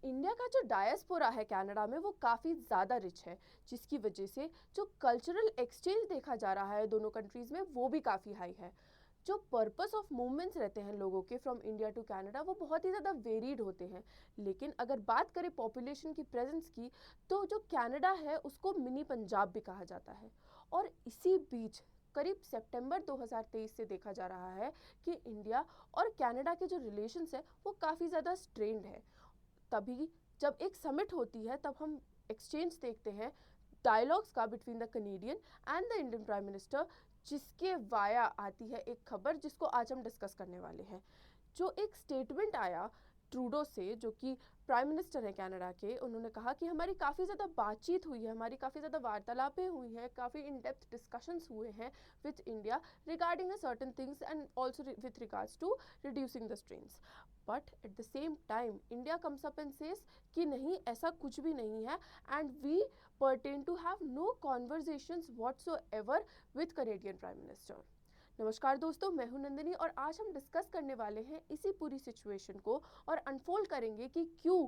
India का जो diaspora है कनाडा में वो काफ़ी ज़्यादा रिच है, जिसकी वजह से जो कल्चरल एक्सचेंज देखा जा रहा है दोनों कंट्रीज़ में वो भी काफ़ी हाई है। जो पर्पस ऑफ मूवमेंट्स रहते हैं लोगों के फ्रॉम इंडिया टू कनाडा वो बहुत ही ज़्यादा वेरीड होते हैं। लेकिन अगर बात करें पॉपुलेशन की प्रेजेंस की, तो जो कनाडा है उसको मिनी पंजाब भी कहा जाता है। और इसी बीच करीब सितंबर 2023 से देखा जा रहा है कि इंडिया और कनाडा के जो रिलेशंस है वो काफ़ी ज़्यादा स्ट्रेन्ड है। तभी जब एक समिट होती है तब हम एक्सचेंज देखते हैं डायलॉग्स का between the Canadian and the Indian prime minister, जिसके वाया आती है एक खबर जिसको आज हम डिस्कस करने वाले हैं। जो एक स्टेटमेंट आया ट्रूडो से, जो कि प्राइम मिनिस्टर हैं कनाडा के, उन्होंने कहा कि हमारी काफ़ी ज़्यादा बातचीत हुई है, हमारी काफ़ी ज़्यादा वार्तालापें हुई हैं, काफ़ी इन डेप्थ डिस्कशंस हुए हैं with India regarding a certain things and also with regards to reducing the strains. But at the same time India comes up and says कि नहीं, ऐसा कुछ भी नहीं है and we pertain to have no conversations whatsoever with Canadian prime minister. नमस्कार दोस्तों, मैं हूं नंदिनी और आज हम डिस्कस करने वाले हैं इसी पूरी सिचुएशन को और अनफोल्ड करेंगे कि क्यों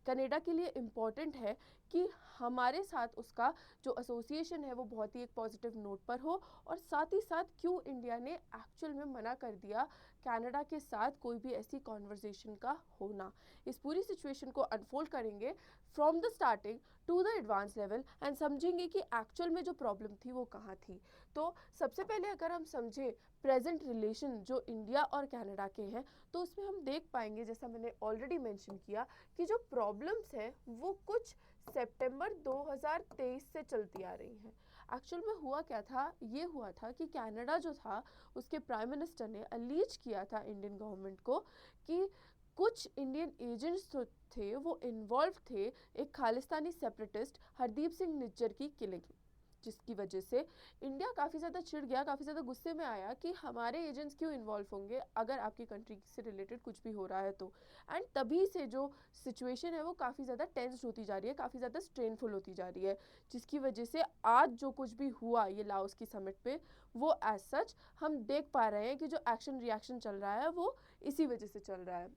कनाडा के लिए इम्पॉर्टेंट है कि हमारे साथ उसका जो एसोसिएशन है वो बहुत ही एक पॉजिटिव नोट पर हो, और साथ ही साथ क्यों इंडिया ने एक्चुअल में मना कर दिया कनाडा के साथ कोई भी ऐसी कॉन्वर्जेशन का होना। इस पूरी सिचुएशन को अनफोल्ड करेंगे from the starting to the advance level and समझेंगे कि एक्चुअल में जो प्रॉब्लम थी वो कहाँ थी। तो सबसे पहले अगर हम समझें प्रेजेंट रिलेशन जो इंडिया और कनाडा के हैं, तो उसमें हम देख पाएंगे, जैसा मैंने ऑलरेडी मेंशन किया, कि जो प्रॉब्लम्स हैं वो कुछ सितंबर 2023 से चलती आ रही हैं। एक्चुअल में हुआ क्या था, ये हुआ था कि कनाडा जो था उसके प्राइम मिनिस्टर ने अलीज किया था इंडियन गवर्नमेंट को कि कुछ इंडियन एजेंट्स जो थे वो इन्वॉल्व थे एक खालिस्तानी सेपरेटिस्ट हरदीप सिंह निज्जर की किलिंग, जिसकी वजह से इंडिया काफ़ी ज़्यादा चिढ़ गया, काफ़ी ज़्यादा गुस्से में आया कि हमारे एजेंट्स क्यों इन्वॉल्व होंगे अगर आपकी कंट्री से रिलेटेड कुछ भी हो रहा है तो। एंड तभी से जो सिचुएशन है वो काफ़ी ज़्यादा टेंस्ड होती जा रही है, काफ़ी ज़्यादा स्ट्रेनफुल होती जा रही है, जिसकी वजह से आज जो कुछ भी हुआ ये लाओस की समिट पे, वो एज सच हम देख पा रहे हैं कि जो एक्शन रिएक्शन चल रहा है वो इसी वजह से चल रहा है।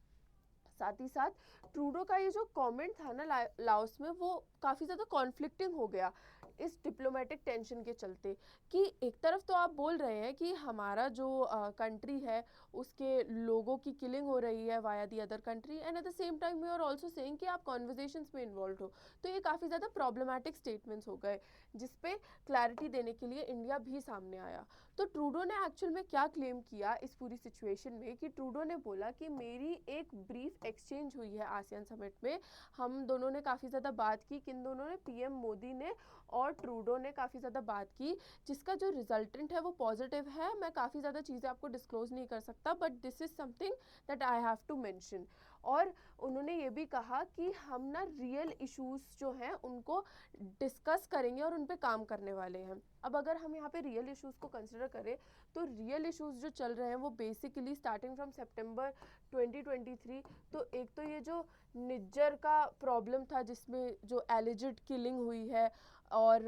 साथ ही साथ ट्रूडो का ये जो कमेंट था ना लाओस में, वो काफ़ी ज़्यादा कॉन्फ्लिक्टिंग हो गया इस डिप्लोमेटिक टेंशन के चलते, कि एक तरफ तो आप बोल रहे हैं कि हमारा जो कंट्री है उसके लोगों की किलिंग हो रही है via the other country, and at the same time you are also saying कि आप कॉन्वर्जेशंस में इन्वॉल्व हो। तो ये काफ़ी ज़्यादा प्रॉब्लमैटिक स्टेटमेंट्स हो गए, जिसपे क्लैरिटी देने के लिए इंडिया भी सामने आया। तो ट्रूडो ने एक्चुअल में क्या क्लेम किया इस पूरी सिचुएशन में, कि ट्रूडो ने बोला कि मेरी एक ब्रीफ एक्सचेंज हुई है आसियान समिट में, हम दोनों ने काफ़ी ज़्यादा बात की, किन दोनों ने, पीएम मोदी ने और ट्रूडो ने काफ़ी ज़्यादा बात की, जिसका जो रिजल्टेंट है वो पॉजिटिव है। मैं काफ़ी ज़्यादा चीज़ें आपको डिस्क्लोज नहीं कर सकता, but this is something that I have to mention. और उन्होंने ये भी कहा कि हम ना रियल इश्यूज़ जो हैं उनको डिस्कस करेंगे और उन पे काम करने वाले हैं। अब अगर हम यहाँ पे रियल इश्यूज़ को कंसिडर करें, तो रियल इश्यूज़ जो चल रहे हैं वो बेसिकली स्टार्टिंग फ्रॉम सितंबर 2023, तो एक तो ये जो निज्जर का प्रॉब्लम था जिसमें जो एलिजिड किलिंग हुई है, और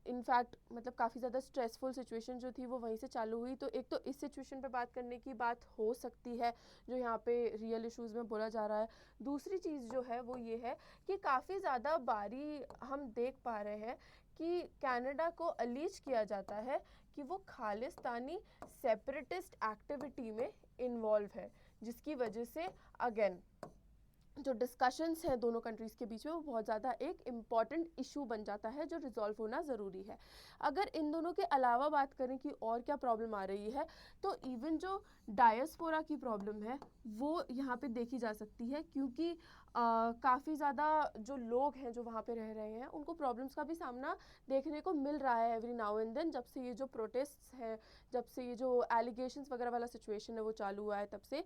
इनफैक्ट मतलब काफ़ी ज़्यादा स्ट्रेसफुल सिचुएशन जो थी वो वहीं से चालू हुई। तो एक तो इस सिचुएशन पे बात करने की बात हो सकती है जो यहाँ पे रियल इश्यूज़ में बोला जा रहा है। दूसरी चीज़ जो है वो ये है कि काफ़ी ज़्यादा बारी हम देख पा रहे हैं कि कनाडा को अलीज किया जाता है कि वो खालिस्तानी सेपरेटिस्ट एक्टिविटी में इन्वॉल्व है, जिसकी वजह से अगेन जो डिस्कशंस हैं दोनों कंट्रीज़ के बीच में वो बहुत ज़्यादा एक इम्पॉर्टेंट इशू बन जाता है जो रिजॉल्व होना ज़रूरी है। अगर इन दोनों के अलावा बात करें कि और क्या प्रॉब्लम आ रही है, तो इवन जो डायस्पोरा की प्रॉब्लम है वो यहाँ पे देखी जा सकती है, क्योंकि काफ़ी ज़्यादा जो लोग हैं जो वहाँ पे रह रहे हैं उनको प्रॉब्लम्स का भी सामना देखने को मिल रहा है एवरी नाउ एंड देन, जब से ये जो प्रोटेस्ट्स हैं, जब से ये जो एलिगेशंस वगैरह वाला सिचुएशन है वो चालू हुआ है तब से।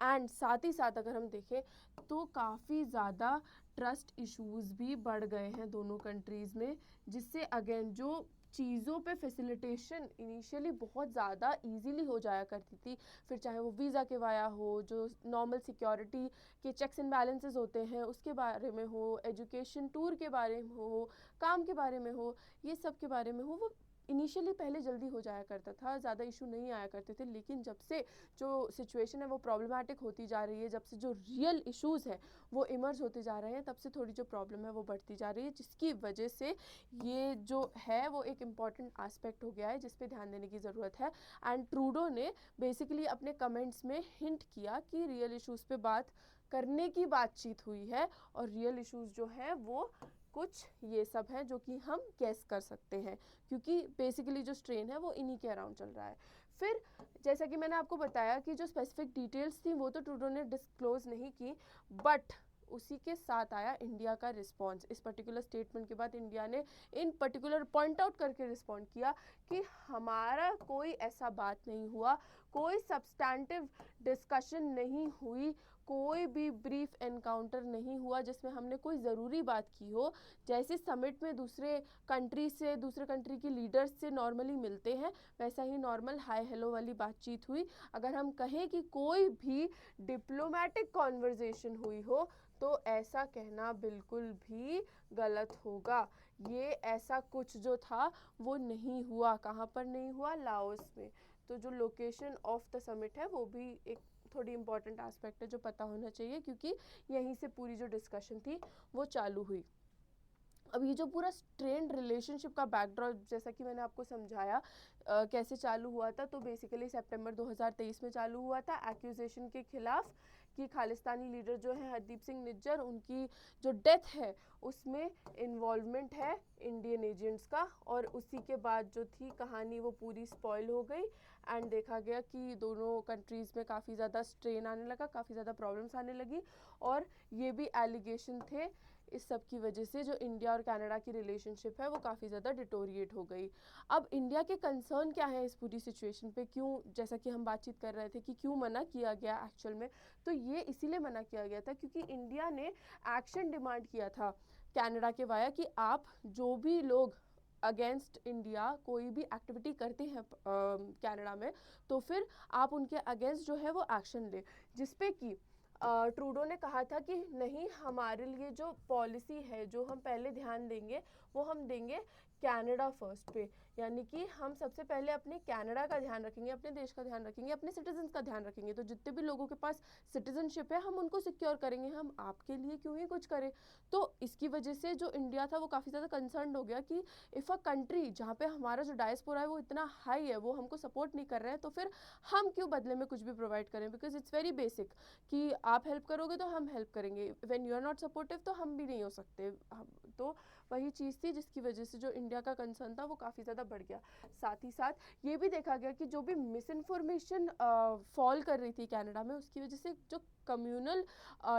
एंड साथ ही साथ अगर हम देखें तो काफ़ी ज़्यादा ट्रस्ट इश्यूज़ भी बढ़ गए हैं दोनों कंट्रीज़ में, जिससे अगेन जो चीज़ों पे फैसिलिटेशन इनिशियली बहुत ज़्यादा इजीली हो जाया करती थी, फिर चाहे वो वीज़ा के वाया हो, जो नॉर्मल सिक्योरिटी के चेक्स एंड बैलेंसेस होते हैं उसके बारे में हो, एजुकेशन टूर के बारे में हो, काम के बारे में हो, ये सब के बारे में हो, वो इनिशियली पहले जल्दी हो जाया करता था, ज़्यादा इशू नहीं आया करते थे, लेकिन जब से जो सिचुएशन है वो प्रॉब्लमेटिक होती जा रही है, जब से जो रियल इश्यूज़ है वो इमर्ज होते जा रहे हैं, तब से थोड़ी जो प्रॉब्लम है वो बढ़ती जा रही है, जिसकी वजह से ये जो है वो एक इम्पॉर्टेंट एस्पेक्ट हो गया है जिस पे ध्यान देने की ज़रूरत है। एंड ट्रूडो ने बेसिकली अपने कमेंट्स में हिंट किया कि रियल इश्यूज़ पे बात करने की बातचीत हुई है, और रियल इश्यूज़ जो हैं वो कुछ ये सब हैं जो कि हम गेस कर सकते हैं, क्योंकि बेसिकली जो स्ट्रेन है वो इन्हीं के अराउंड चल रहा है। फिर जैसा कि मैंने आपको बताया कि जो स्पेसिफिक डिटेल्स थी वो तो ट्रूडो ने डिस्क्लोज नहीं की, बट उसी के साथ आया इंडिया का रिस्पॉन्स। इस पर्टिकुलर स्टेटमेंट के बाद इंडिया ने इन पर्टिकुलर पॉइंट आउट करके रिस्पॉन्ड किया कि हमारा कोई ऐसा बात नहीं हुआ, कोई सब्सटैंटिव डिस्कशन नहीं हुई, कोई भी ब्रीफ एनकाउंटर नहीं हुआ जिसमें हमने कोई ज़रूरी बात की हो। जैसे समिट में दूसरे कंट्री से, दूसरे कंट्री के लीडर्स से नॉर्मली मिलते हैं, वैसा ही नॉर्मल हाय हेलो वाली बातचीत हुई। अगर हम कहें कि कोई भी डिप्लोमेटिक कॉन्वर्जेशन हुई हो तो ऐसा कहना बिल्कुल भी गलत होगा। ये ऐसा कुछ जो था वो नहीं हुआ। कहाँ पर नहीं हुआ? लाओस में। तो जो लोकेशन ऑफ द समिट है वो भी एक थोड़ी इंपॉर्टेंट एस्पेक्ट है जो पता होना चाहिए, क्योंकि यहीं से पूरी जो डिस्कशन थी वो चालू हुई। अब ये जो पूरा स्ट्रेन्ड रिलेशनशिप का बैकड्रॉप, जैसा कि मैंने आपको समझाया कैसे चालू हुआ था, तो बेसिकली सितंबर 2023 में चालू हुआ था एक्यूजेशन के खिलाफ कि खालिस्तानी लीडर जो है हरदीप सिंह निज्जर, उनकी जो डेथ है उसमें इन्वॉल्वमेंट है इंडियन एजेंट्स का। और उसी के बाद जो थी कहानी वो पूरी स्पॉइल हो गई, एंड देखा गया कि दोनों कंट्रीज़ में काफ़ी ज़्यादा स्ट्रेन आने लगा, काफ़ी ज़्यादा प्रॉब्लम्स आने लगी, और ये भी एलिगेशन थे इस सब की वजह से जो इंडिया और कनाडा की रिलेशनशिप है वो काफ़ी ज़्यादा डिटोरिएट हो गई। अब इंडिया के कंसर्न क्या है इस पूरी सिचुएशन पे, क्यों, जैसा कि हम बातचीत कर रहे थे कि क्यों मना किया गया एक्चुअल में, तो ये इसीलिए मना किया गया था क्योंकि इंडिया ने एक्शन डिमांड किया था कनाडा के वाया कि आप जो भी लोग अगेंस्ट इंडिया कोई भी एक्टिविटी करते हैं कनाडा में, तो फिर आप उनके अगेंस्ट जो है वो एक्शन लें। जिसपे कि ट्रूडो ने कहा था कि नहीं, हमारे लिए जो पॉलिसी है जो हम पहले ध्यान देंगे वो हम देंगे कनाडा फर्स्ट पे, यानी कि हम सबसे पहले अपने कनाडा का ध्यान रखेंगे, अपने देश का ध्यान रखेंगे, अपने सिटीजन्स का ध्यान रखेंगे। तो जितने भी लोगों के पास सिटीजनशिप है हम उनको सिक्योर करेंगे, हम आपके लिए क्यों ही कुछ करें। तो इसकी वजह से जो इंडिया था वो काफ़ी ज़्यादा कंसर्न हो गया कि इफ़ अ कंट्री जहाँ पे हमारा जो डायस्पोरा है वो इतना हाई है, वो हमको सपोर्ट नहीं कर रहे हैं, तो फिर हम क्यों बदले में कुछ भी प्रोवाइड करें। बिकॉज इट्स वेरी बेसिक कि आप हेल्प करोगे तो हम हेल्प करेंगे, when you are not supportive तो हम भी नहीं हो सकते। तो वही चीज़ थी जिसकी वजह से जो इंडिया का कंसर्न था वो काफ़ी ज़्यादा बढ़ गया। साथ ही साथ ये भी देखा गया कि जो भी मिस इन्फॉर्मेशन फॉल कर रही थी कनाडा में, उसकी वजह से जो कम्युनल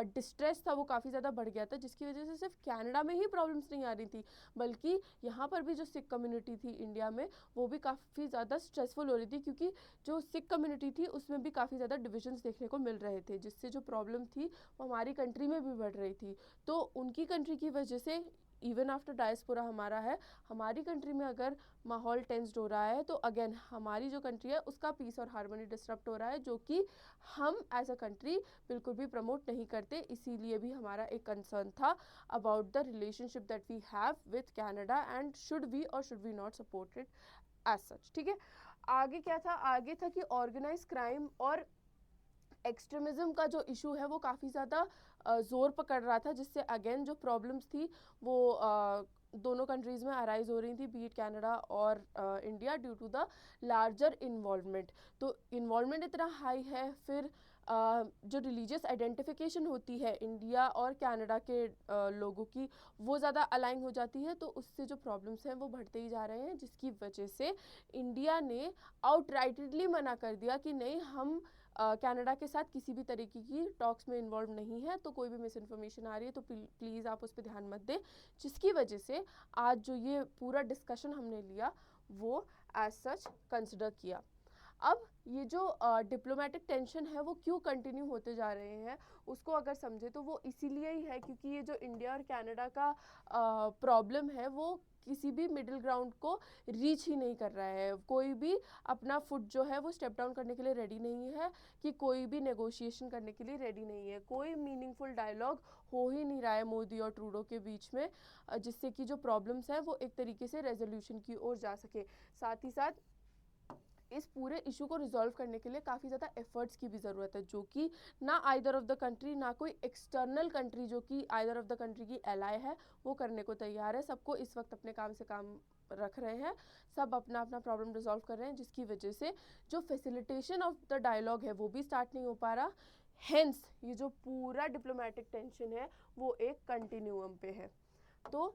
डिस्ट्रेस था वो काफ़ी ज़्यादा बढ़ गया था, जिसकी वजह से सिर्फ कनाडा में ही प्रॉब्लम्स नहीं आ रही थी, बल्कि यहाँ पर भी जो सिख कम्युनिटी थी इंडिया में वो भी काफ़ी ज़्यादा स्ट्रेसफुल हो रही थी, क्योंकि जो सिख कम्युनिटी थी उसमें भी काफ़ी ज़्यादा डिविजन्स देखने को मिल रहे थे, जिससे जो प्रॉब्लम थी वो हमारी कंट्री में भी बढ़ रही थी। तो उनकी कंट्री की वजह से इवन आफ्टर डायस्पोरा हमारा है, हमारी कंट्री में अगर माहौल टेंस्ड हो रहा है तो अगेन हमारी जो कंट्री है उसका पीस और हार्मनी डिस्टर्ब हो रहा है, जो कि हम एज अ कंट्री बिल्कुल भी प्रमोट नहीं करते। इसीलिए भी हमारा एक कंसर्न था about the relationship that we have with Canada, and should we और should we not support it as such. ठीक है, आगे क्या था? आगे था कि ऑर्गेनाइज क्राइम और एक्सट्रीमिज़म का जो इशू है वो काफ़ी ज़्यादा ज़ोर पकड़ रहा था, जिससे अगेन जो प्रॉब्लम्स थी वो दोनों कंट्रीज़ में अराइज हो रही थी, बीट कनाडा और India, due to the larger involvement. तो इन्वॉल्वमेंट इतना हाई है, फिर जो रिलीजियस आइडेंटिफिकेशन होती है इंडिया और कनाडा के लोगों की वो ज़्यादा अलाइन हो जाती है, तो उससे जो प्रॉब्लम्स हैं वो बढ़ते ही जा रहे हैं, जिसकी वजह से इंडिया ने आउटराइटली मना कर दिया कि नहीं, हम कनाडा के साथ किसी भी तरीके की टॉक्स में इन्वॉल्व नहीं है। तो कोई भी मिस इन्फॉर्मेशन आ रही है तो प्लीज़ आप उस पर ध्यान मत दें, जिसकी वजह से आज जो ये पूरा डिस्कशन हमने लिया वो एज सच कंसिडर किया। अब ये जो डिप्लोमेटिक टेंशन है वो क्यों कंटिन्यू होते जा रहे हैं, उसको अगर समझे तो वो इसीलिए ही है क्योंकि ये जो इंडिया और कनाडा का प्रॉब्लम है वो किसी भी मिडिल ग्राउंड को रीच ही नहीं कर रहा है। कोई भी अपना फुट जो है वो स्टेप डाउन करने के लिए रेडी नहीं है, कि कोई भी नेगोशिएशन करने के लिए रेडी नहीं है, कोई मीनिंगफुल डायलॉग हो ही नहीं रहा है मोदी और ट्रूडो के बीच में, जिससे कि जो प्रॉब्लम्स हैं वो एक तरीके से रेजोल्यूशन की ओर जा सके। साथ ही साथ इस पूरे इशू को रिजॉल्व करने के लिए काफ़ी ज़्यादा एफर्ट्स की भी ज़रूरत है, जो कि ना आइदर ऑफ द कंट्री, ना कोई एक्सटर्नल कंट्री जो कि आइदर ऑफ द कंट्री की एलाय है वो करने को तैयार है। सबको इस वक्त अपने काम से काम रख रहे हैं, सब अपना अपना प्रॉब्लम रिजॉल्व कर रहे हैं, जिसकी वजह से जो फैसिलिटेशन ऑफ द डायलॉग है वो भी स्टार्ट नहीं हो पा रहा। हेंस ये जो पूरा डिप्लोमेटिक टेंशन है वो एक कंटिन्यूम पे है। तो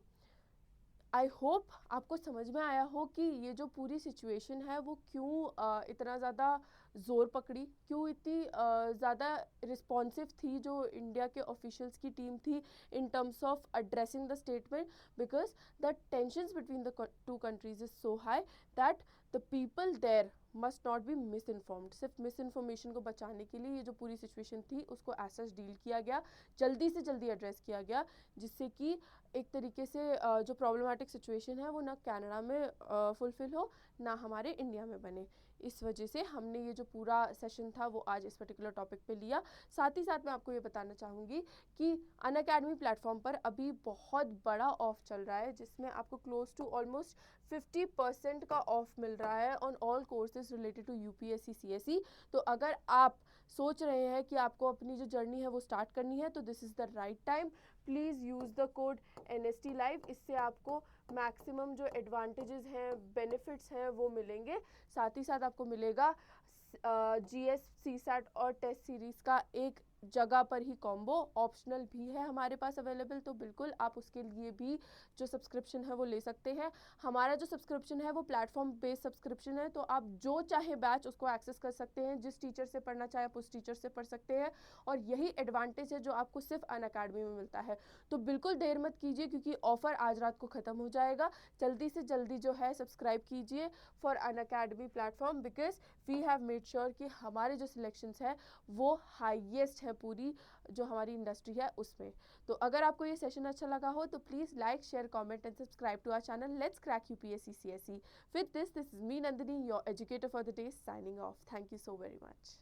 आई होप आपको समझ में आया हो कि ये जो पूरी सिचुएशन है वो क्यों इतना ज़्यादा ज़ोर पकड़ी, क्यों इतनी ज़्यादा रिस्पॉन्सिव थी जो इंडिया के ऑफिशियल्स की टीम थी in terms of addressing the statement, because the tensions between the two countries is so high that the people there must not be misinformed. सिर्फ मिस इन्फॉर्मेशन को बचाने के लिए ये जो पूरी सिचुएशन थी उसको ऐसा डील किया गया, जल्दी से जल्दी एड्रेस किया गया, जिससे कि एक तरीके से जो प्रॉब्लमेटिक सिचुएशन है वो ना कनाडा में फुलफिल हो, ना हमारे इंडिया में बने। इस वजह से हमने ये जो पूरा सेशन था वो आज इस पर्टिकुलर टॉपिक पे लिया। साथ ही साथ मैं आपको ये बताना चाहूँगी कि अनअकैडमी प्लेटफॉर्म पर अभी बहुत बड़ा ऑफ चल रहा है, जिसमें आपको क्लोज टू ऑलमोस्ट 50% का ऑफ मिल रहा है on all courses related to UPSC CSE. तो अगर आप सोच रहे हैं कि आपको अपनी जो जर्नी है वो स्टार्ट करनी है तो this is the right time. Please use the code NST live, इससे आपको मैक्सिमम जो एडवांटेजेस हैं, बेनिफिट्स हैं वो मिलेंगे। साथ ही साथ आपको मिलेगा GS CSAT और टेस्ट सीरीज़ का एक जगह पर ही कॉम्बो, ऑप्शनल भी है हमारे पास अवेलेबल, तो बिल्कुल आप उसके लिए भी जो सब्सक्रिप्शन है वो ले सकते हैं। हमारा जो सब्सक्रिप्शन है वो प्लेटफॉर्म बेस्ड सब्सक्रिप्शन है, तो आप जो चाहे बैच उसको एक्सेस कर सकते हैं, जिस टीचर से पढ़ना चाहे आप उस टीचर से पढ़ सकते हैं, और यही एडवांटेज है जो आपको सिर्फ अनअकैडमी में मिलता है। तो बिल्कुल देर मत कीजिए क्योंकि ऑफ़र आज रात को ख़त्म हो जाएगा। जल्दी से जल्दी जो है सब्सक्राइब कीजिए for Unacademy platform, because we have made sure कि हमारे जो सिलेक्शंस है वो हाईएस्ट है पूरी जो हमारी इंडस्ट्री है उसमें। तो अगर आपको ये सेशन अच्छा लगा हो तो please like, share, comment and subscribe to our channel let's crack UPSC CSE। With this is me Nandini, your educator for the day, signing off. Thank you so very much.